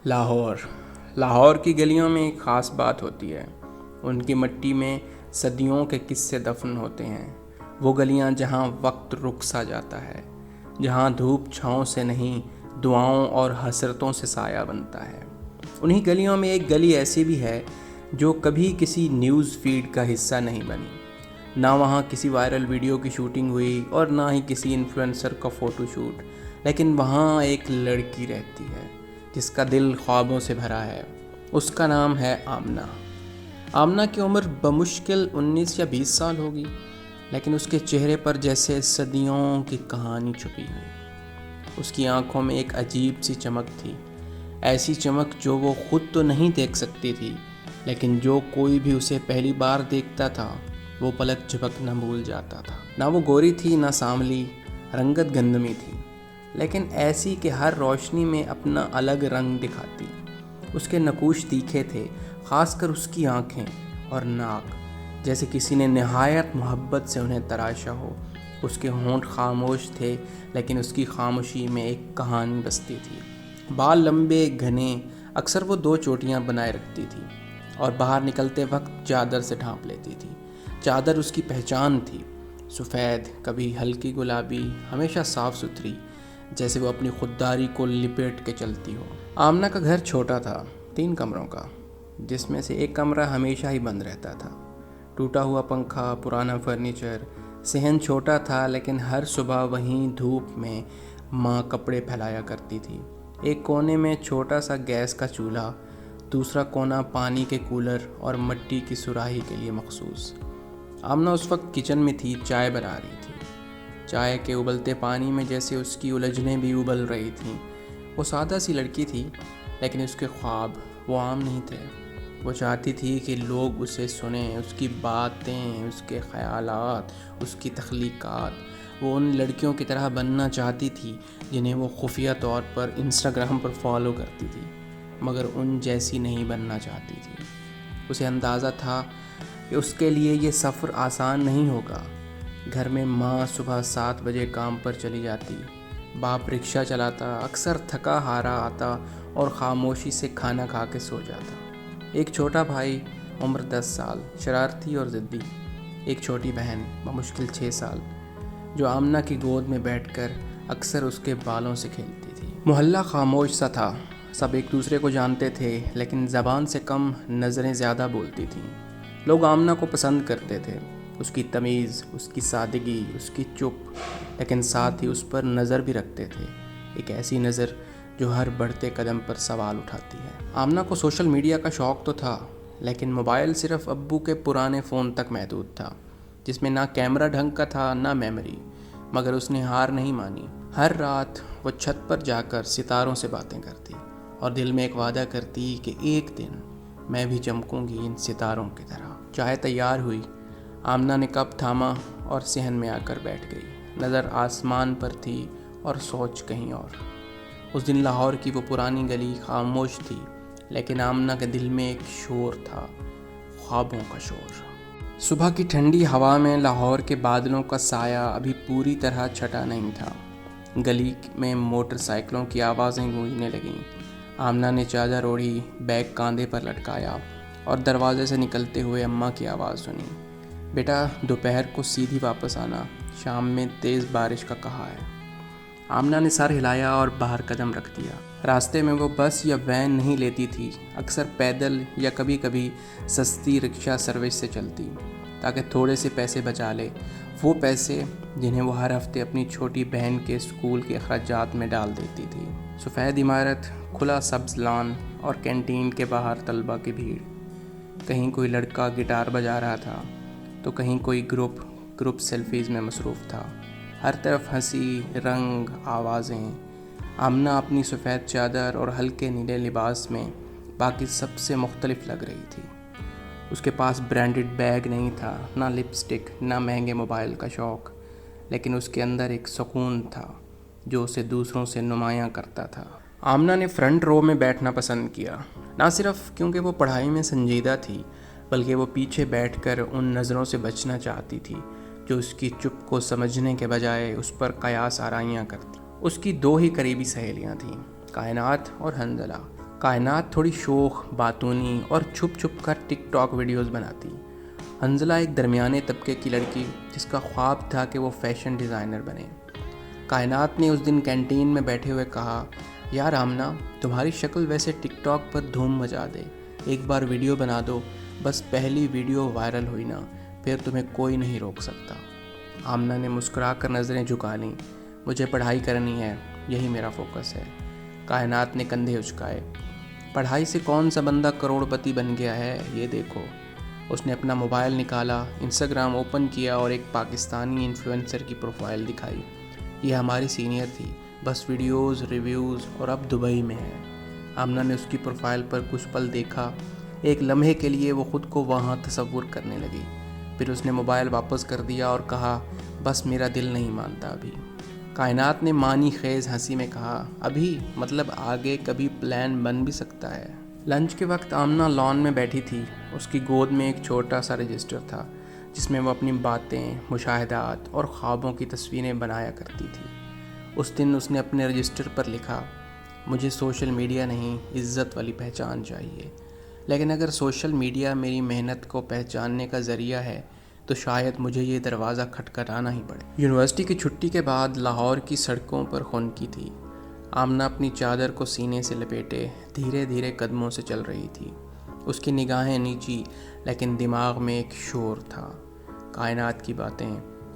لاہور کی گلیوں میں ایک خاص بات ہوتی ہے۔ ان کی مٹی میں صدیوں کے قصے دفن ہوتے ہیں۔ وہ گلیاں جہاں وقت رک سا جاتا ہے، جہاں دھوپ چھاؤں سے نہیں دعاؤں اور حسرتوں سے سایہ بنتا ہے۔ انہی گلیوں میں ایک گلی ایسی بھی ہے جو کبھی کسی نیوز فیڈ کا حصہ نہیں بنی۔ نہ وہاں کسی وائرل ویڈیو کی شوٹنگ ہوئی اور نہ ہی کسی انفلوئنسر کا فوٹو شوٹ، لیکن وہاں ایک لڑکی رہتی ہے جس کا دل خوابوں سے بھرا ہے۔ اس کا نام ہے آمنہ۔ آمنہ کی عمر بمشکل 19 یا 20 سال ہوگی، لیکن اس کے چہرے پر جیسے صدیوں کی کہانی چھپی ہوئی۔ اس کی آنکھوں میں ایک عجیب سی چمک تھی، ایسی چمک جو وہ خود تو نہیں دیکھ سکتی تھی، لیکن جو کوئی بھی اسے پہلی بار دیکھتا تھا وہ پلک جھپکنا بھول جاتا تھا۔ نہ وہ گوری تھی نہ سانولی، رنگت گندمی تھی، لیکن ایسی کہ ہر روشنی میں اپنا الگ رنگ دکھاتی۔ اس کے نقوش تیکھے تھے، خاص کر اس کی آنکھیں اور ناک، جیسے کسی نے نہایت محبت سے انہیں تراشا ہو۔ اس کے ہونٹ خاموش تھے، لیکن اس کی خاموشی میں ایک کہانی بستی تھی۔ بال لمبے گھنے، اکثر وہ 2 چوٹیاں بنائے رکھتی تھی اور باہر نکلتے وقت چادر سے ڈھانپ لیتی تھی۔ چادر اس کی پہچان تھی، سفید، کبھی ہلکی گلابی، ہمیشہ صاف ستھری، جیسے وہ اپنی خودداری کو لپیٹ کے چلتی ہو۔ آمنہ کا گھر چھوٹا تھا، 3 کمروں کا، جس میں سے ایک کمرہ ہمیشہ ہی بند رہتا تھا۔ ٹوٹا ہوا پنکھا، پرانا فرنیچر، صحن چھوٹا تھا، لیکن ہر صبح وہیں دھوپ میں ماں کپڑے پھیلایا کرتی تھی۔ ایک کونے میں چھوٹا سا گیس کا چولہا، دوسرا کونا پانی کے کولر اور مٹی کی سراہی کے لیے مخصوص۔ آمنہ اس وقت کچن میں تھی، چائے بنا رہی تھی۔ چائے کے ابلتے پانی میں جیسے اس کی الجھنیں بھی ابل رہی تھیں۔ وہ سادہ سی لڑکی تھی، لیکن اس کے خواب وہ عام نہیں تھے۔ وہ چاہتی تھی کہ لوگ اسے سنیں، اس کی باتیں، اس کے خیالات، اس کی تخلیقات۔ وہ ان لڑکیوں کی طرح بننا چاہتی تھی جنہیں وہ خفیہ طور پر انسٹاگرام پر فالو کرتی تھی، مگر ان جیسی نہیں بننا چاہتی تھی۔ اسے اندازہ تھا کہ اس کے لیے یہ سفر آسان نہیں ہوگا۔ گھر میں ماں صبح 7 بجے کام پر چلی جاتی، باپ رکشہ چلاتا، اکثر تھکا ہارا آتا اور خاموشی سے کھانا کھا کے سو جاتا۔ ایک چھوٹا بھائی، عمر 10 سال، شرارتی اور ضدی۔ ایک چھوٹی بہن، بمشکل 6 سال، جو آمنہ کی گود میں بیٹھ کر اکثر اس کے بالوں سے کھیلتی تھی۔ محلہ خاموش سا تھا، سب ایک دوسرے کو جانتے تھے، لیکن زبان سے کم نظریں زیادہ بولتی تھیں۔ لوگ آمنہ کو پسند کرتے تھے، اس کی تمیز، اس کی سادگی، اس کی چپ، لیکن ساتھ ہی اس پر نظر بھی رکھتے تھے، ایک ایسی نظر جو ہر بڑھتے قدم پر سوال اٹھاتی ہے۔ آمنہ کو سوشل میڈیا کا شوق تو تھا، لیکن موبائل صرف ابو کے پرانے فون تک محدود تھا، جس میں نہ کیمرہ ڈھنگ کا تھا نہ میموری، مگر اس نے ہار نہیں مانی۔ ہر رات وہ چھت پر جا کر ستاروں سے باتیں کرتی اور دل میں ایک وعدہ کرتی کہ ایک دن میں بھی چمکوں گی ان ستاروں کی طرح۔ چائے تیار ہوئی، آمنہ نے کپ تھاما اور صحن میں آ کر بیٹھ گئی۔ نظر آسمان پر تھی اور سوچ کہیں اور۔ اس دن لاہور کی وہ پرانی گلی خاموش تھی، لیکن آمنہ کے دل میں ایک شور تھا، خوابوں کا شور۔ صبح کی ٹھنڈی ہوا میں لاہور کے بادلوں کا سایہ ابھی پوری طرح چھٹا نہیں تھا۔ گلی میں موٹر سائیکلوں کی آوازیں گونجنے لگیں۔ آمنہ نے چادر اوڑھی، بیگ کاندھے پر لٹکایا اور دروازے سے نکلتے ہوئے اماں کی آواز سنی، بیٹا دوپہر کو سیدھی واپس آنا، شام میں تیز بارش کا کہا ہے۔ آمنہ نے سر ہلایا اور باہر قدم رکھ دیا۔ راستے میں وہ بس یا وین نہیں لیتی تھی، اکثر پیدل یا کبھی کبھی سستی رکشہ سروس سے چلتی، تاکہ تھوڑے سے پیسے بچا لے، وہ پیسے جنہیں وہ ہر ہفتے اپنی چھوٹی بہن کے اسکول کے اخراجات میں ڈال دیتی تھی۔ سفید عمارت، کھلا سبز لان اور کینٹین کے باہر طلبہ کی بھیڑ۔ کہیں کوئی لڑکا گٹار بجا رہا تھا تو کہیں کوئی گروپ سیلفیز میں مصروف تھا۔ ہر طرف ہنسی، رنگ، آوازیں۔ آمنہ اپنی سفید چادر اور ہلکے نیلے لباس میں باقی سب سے مختلف لگ رہی تھی۔ اس کے پاس برانڈڈ بیگ نہیں تھا، نہ لپسٹک، نہ مہنگے موبائل کا شوق، لیکن اس کے اندر ایک سکون تھا جو اسے دوسروں سے نمایاں کرتا تھا۔ آمنہ نے فرنٹ رو میں بیٹھنا پسند کیا، نہ صرف کیونکہ وہ پڑھائی میں سنجیدہ تھی، بلکہ وہ پیچھے بیٹھ کر ان نظروں سے بچنا چاہتی تھی جو اس کی چپ کو سمجھنے کے بجائے اس پر قیاس آرائیاں کرتی۔ اس کی 2 ہی قریبی سہیلیاں تھیں، کائنات اور حنزلہ۔ کائنات تھوڑی شوخ، باتونی اور چھپ چھپ کر ٹک ٹاک ویڈیوز بناتی۔ حنزلہ ایک درمیانے طبقے کی لڑکی جس کا خواب تھا کہ وہ فیشن ڈیزائنر بنے۔ کائنات نے اس دن کینٹین میں بیٹھے ہوئے کہا، یار آمنہ، تمہاری شکل ویسے ٹک ٹاک پر دھوم مچا دے، ایک بار ویڈیو بنا دو، بس پہلی ویڈیو وائرل ہوئی نا، پھر تمہیں کوئی نہیں روک سکتا۔ آمنہ نے مسکرا کر نظریں جھکا لیں۔ مجھے پڑھائی کرنی ہے، یہی میرا فوکس ہے۔ کائنات نے کندھے اچکائے۔ پڑھائی سے کون سا بندہ کروڑ پتی بن گیا ہے، یہ دیکھو۔ اس نے اپنا موبائل نکالا، انسٹاگرام اوپن کیا اور ایک پاکستانی انفلوئنسر کی پروفائل دکھائی۔ یہ ہماری سینئر تھی، بس ویڈیوز، ریویوز، اور اب دبئی میں ہے۔ آمنہ نے اس کی پروفائل پر کچھ پل دیکھا۔ ایک لمحے کے لیے وہ خود کو وہاں تصور کرنے لگی، پھر اس نے موبائل واپس کر دیا اور کہا، بس میرا دل نہیں مانتا ابھی۔ کائنات نے معنی خیز ہنسی میں کہا، ابھی مطلب آگے کبھی پلان بن بھی سکتا ہے۔ لنچ کے وقت آمنہ لان میں بیٹھی تھی۔ اس کی گود میں ایک چھوٹا سا رجسٹر تھا جس میں وہ اپنی باتیں، مشاہدات اور خوابوں کی تصویریں بنایا کرتی تھی۔ اس دن اس نے اپنے رجسٹر پر لکھا، مجھے سوشل میڈیا نہیں، عزت والی پہچان چاہیے، لیکن اگر سوشل میڈیا میری محنت کو پہچاننے کا ذریعہ ہے تو شاید مجھے یہ دروازہ کھٹکھٹانا ہی پڑے۔ یونیورسٹی کی چھٹی کے بعد لاہور کی سڑکوں پر خنکی تھی۔ آمنہ اپنی چادر کو سینے سے لپیٹے دھیرے دھیرے قدموں سے چل رہی تھی۔ اس کی نگاہیں نیچی، لیکن دماغ میں ایک شور تھا۔ کائنات کی باتیں،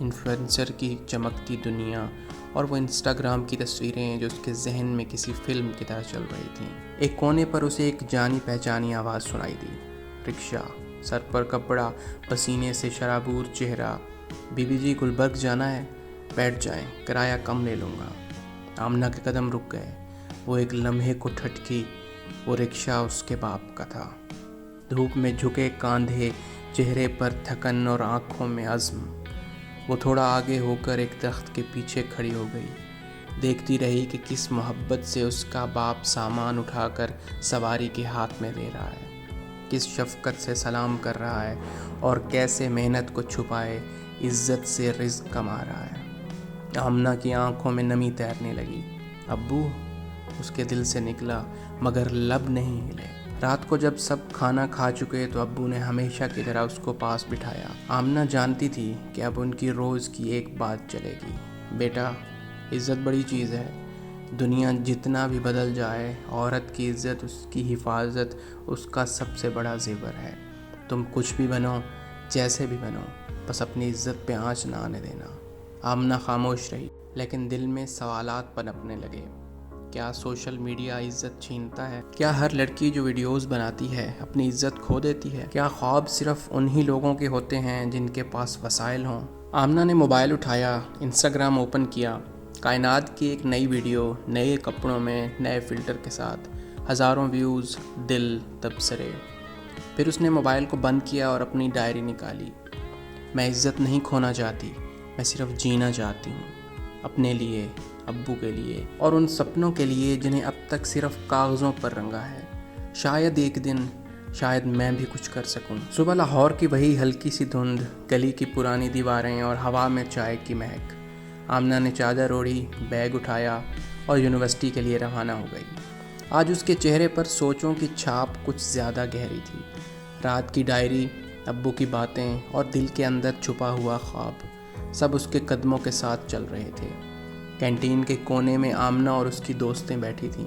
انفلوئنسر کی چمکتی دنیا، اور وہ انسٹاگرام کی تصویریں جو اس کے ذہن میں کسی فلم کی طرح چل رہی تھیں۔ ایک کونے پر اسے ایک جانی پہچانی آواز سنائی دی، رکشہ، سر پر کپڑا، پسینے سے شرابور چہرہ، بی بی جی گلبرگ جانا ہے؟ بیٹھ جائیں، کرایہ کم لے لوں گا۔ آمنہ کے قدم رک گئے۔ وہ ایک لمحے کو ٹھٹکی، وہ رکشہ اس کے باپ کا تھا۔ دھوپ میں جھکے کاندھے، چہرے پر تھکن اور آنکھوں میں عزم۔ وہ تھوڑا آگے ہو کر ایک درخت کے پیچھے کھڑی ہو گئی، دیکھتی رہی کہ کس محبت سے اس کا باپ سامان اٹھا کر سواری کے ہاتھ میں دے رہا ہے، کس شفقت سے سلام کر رہا ہے، اور کیسے محنت کو چھپائے عزت سے رزق کما رہا ہے۔ آمنہ کی آنکھوں میں نمی تیرنے لگی۔ ابو، اس کے دل سے نکلا، مگر لب نہیں ہلے۔ رات کو جب سب کھانا کھا چکے تو ابو نے ہمیشہ کی طرح اس کو پاس بٹھایا۔ آمنہ جانتی تھی کہ اب ان کی روز کی ایک بات چلے گی، بیٹا، عزت بڑی چیز ہے۔ دنیا جتنا بھی بدل جائے، عورت کی عزت، اس کی حفاظت اس کا سب سے بڑا زیور ہے۔ تم کچھ بھی بنو، جیسے بھی بنو، بس اپنی عزت پہ آنچ نہ آنے دینا۔ آمنہ خاموش رہی، لیکن دل میں سوالات پنپنے لگے۔ کیا سوشل میڈیا عزت چھینتا ہے؟ کیا ہر لڑکی جو ویڈیوز بناتی ہے اپنی عزت کھو دیتی ہے؟ کیا خواب صرف انہی لوگوں کے ہوتے ہیں جن کے پاس وسائل ہوں؟ آمنہ نے موبائل اٹھایا، انسٹاگرام اوپن کیا۔ کائنات کی ایک نئی ویڈیو، نئے کپڑوں میں، نئے فلٹر کے ساتھ، ہزاروں ویوز، دل، تبصرے۔ پھر اس نے موبائل کو بند کیا اور اپنی ڈائری نکالی۔ میں عزت نہیں کھونا چاہتی، میں صرف جینا چاہتی ہوں، اپنے لیے، ابو کے لیے، اور ان سپنوں کے لیے جنہیں اب تک صرف کاغذوں پر رنگا ہے۔ شاید ایک دن، شاید میں بھی کچھ کر سکوں۔ صبح لاہور کی وہی ہلکی سی دھند، گلی کی پرانی دیواریں اور ہوا میں چائے کی مہک۔ آمنہ نے چادر اوڑھی، بیگ اٹھایا اور یونیورسٹی کے لیے روانہ ہو گئی۔ آج اس کے چہرے پر سوچوں کی چھاپ کچھ زیادہ گہری تھی۔ رات کی ڈائری، ابو کی باتیں اور دل کے اندر چھپا ہوا خواب، سب اس کے قدموں کے ساتھ چل رہے تھے۔ کینٹین کے کونے میں آمنہ اور اس کی دوستیں بیٹھی تھیں۔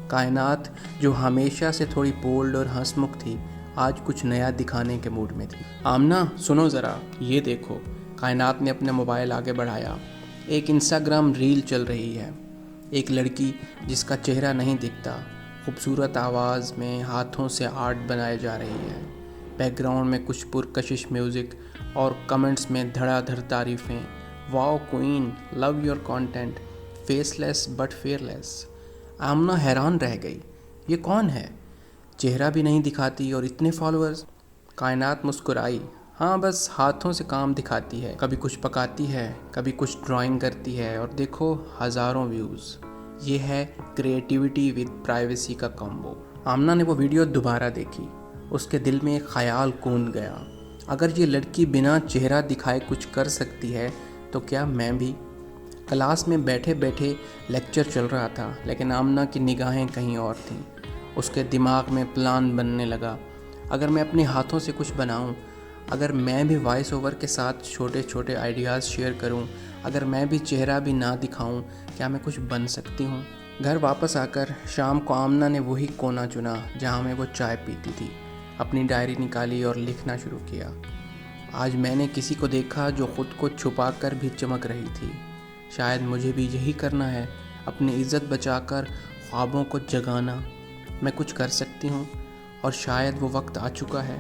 کائنات، جو ہمیشہ سے تھوڑی بولڈ اور ہنس مکھ تھی، آج کچھ نیا دکھانے کے موڈ میں تھی۔ آمنہ، سنو ذرا، یہ دیکھو۔ کائنات نے اپنا موبائل آگے بڑھایا۔ ایک انسٹاگرام ریل چل رہی ہے۔ ایک لڑکی جس کا چہرہ نہیں دکھتا، خوبصورت آواز میں ہاتھوں سے آرٹ بنائے جا رہی ہے۔ بیک گراؤنڈ میں کچھ پرکشش میوزک اور کمنٹس میں دھڑا دھڑ تعریفیں۔ Wow queen, love your content, faceless but fearless. Amna حیران رہ گئی، یہ کون ہے؟ چہرہ بھی نہیں دکھاتی اور اتنے فالوورز۔ کائنات مسکرائی، ہاں بس ہاتھوں سے کام دکھاتی ہے، کبھی کچھ پکاتی ہے، کبھی کچھ ڈرائنگ کرتی ہے، اور دیکھو ہزاروں ویوز۔ یہ ہے کریٹیوٹی ود پرائیویسی کا کمبو۔ آمنہ نے وہ ویڈیو دوبارہ دیکھی۔ اس کے دل میں ایک خیال کوند گیا، اگر یہ لڑکی بنا چہرہ دکھائے کچھ کر سکتی ہے تو کیا میں بھی؟ کلاس میں بیٹھے بیٹھے لیکچر چل رہا تھا، لیکن آمنہ کی نگاہیں کہیں اور تھیں۔ اس کے دماغ میں پلان بننے لگا، اگر میں اپنے ہاتھوں سے کچھ بناؤں، اگر میں بھی وائس اوور کے ساتھ چھوٹے چھوٹے آئیڈیاز شیئر کروں، اگر میں بھی چہرہ بھی نہ دکھاؤں، کیا میں کچھ بن سکتی ہوں؟ گھر واپس آ کر شام کو آمنہ نے وہی کونا چنا جہاں میں وہ چائے پیتی تھی، اپنی ڈائری نکالی اور لکھنا شروع کیا۔ آج میں نے کسی کو دیکھا جو خود کو چھپا کر بھی چمک رہی تھی۔ شاید مجھے بھی یہی کرنا ہے، اپنی عزت بچا کر خوابوں کو جگانا۔ میں کچھ کر سکتی ہوں، اور شاید وہ وقت آ چکا ہے،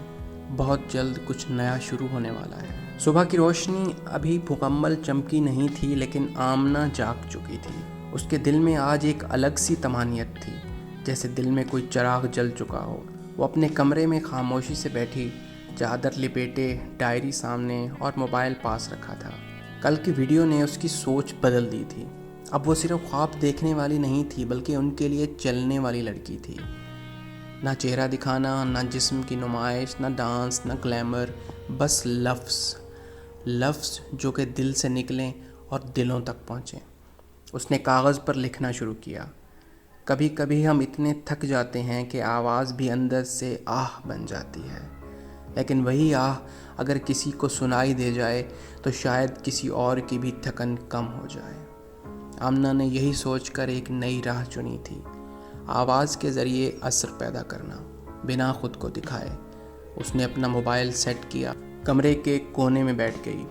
بہت جلد کچھ نیا شروع ہونے والا ہے۔ صبح کی روشنی ابھی مکمل چمکی نہیں تھی، لیکن آمنہ جاگ چکی تھی۔ اس کے دل میں آج ایک الگ سی طمانینت تھی، جیسے دل میں کوئی چراغ جل چکا ہو۔ وہ اپنے کمرے میں خاموشی سے بیٹھی، چادر لپیٹے، ڈائری سامنے اور موبائل پاس رکھا تھا۔ کل کی ویڈیو نے اس کی سوچ بدل دی تھی۔ اب وہ صرف خواب دیکھنے والی نہیں تھی، بلکہ ان کے لیے چلنے والی لڑکی تھی۔ نہ چہرہ دکھانا، نہ جسم کی نمائش، نہ ڈانس، نہ گلیمر، بس لفظ جو کہ دل سے نکلیں اور دلوں تک پہنچیں۔ اس نے کاغذ پر لکھنا شروع کیا۔ کبھی کبھی ہم اتنے تھک جاتے ہیں کہ آواز بھی اندر سے آہ بن جاتی ہے، لیکن وہی آہ اگر کسی کو سنائی دے جائے تو شاید کسی اور کی بھی تھکن کم ہو جائے۔ آمنہ نے یہی سوچ کر ایک نئی راہ چنی تھی، آواز کے ذریعے اثر پیدا کرنا، بنا خود کو دکھائے۔ اس نے اپنا موبائل سیٹ کیا، کمرے کے کونے میں بیٹھ گئی۔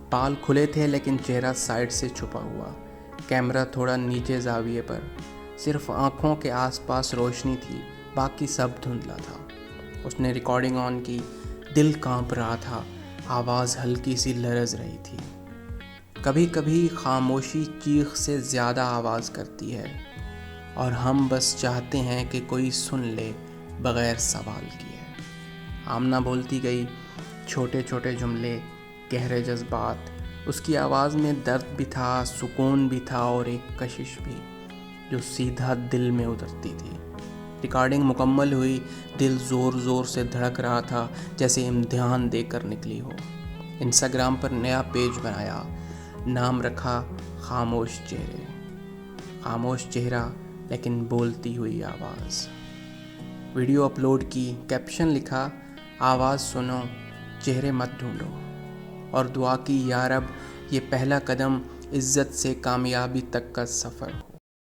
بال کھلے تھے لیکن چہرہ سائڈ سے چھپا ہوا، کیمرہ تھوڑا نیچے زاویے پر، صرف آنکھوں کے آس پاس روشنی تھی، باقی سب دھندلا تھا۔ اس نے ریکارڈنگ آن کی، دل کانپ رہا تھا، آواز ہلکی سی لرز رہی تھی۔ کبھی کبھی خاموشی چیخ سے زیادہ آواز کرتی ہے، اور ہم بس چاہتے ہیں کہ کوئی سن لے بغیر سوال کیے۔ آمنہ بولتی گئی، چھوٹے چھوٹے جملے، گہرے جذبات۔ اس کی آواز میں درد بھی تھا، سکون بھی تھا، اور ایک کشش بھی جو سیدھا دل میں اترتی تھی۔ ریکارڈنگ مکمل ہوئی، دل زور زور سے دھڑک رہا تھا، جیسے امتحان دے کر نکلی ہو۔ انسٹاگرام پر نیا پیج بنایا، نام رکھا خاموش چہرے۔ خاموش چہرہ لیکن بولتی ہوئی آواز۔ ویڈیو اپلوڈ کی، کیپشن لکھا، آواز سنو، چہرے مت ڈھونڈو، اور دعا کی، یا رب یہ پہلا قدم عزت سے کامیابی تک کا سفر ہو۔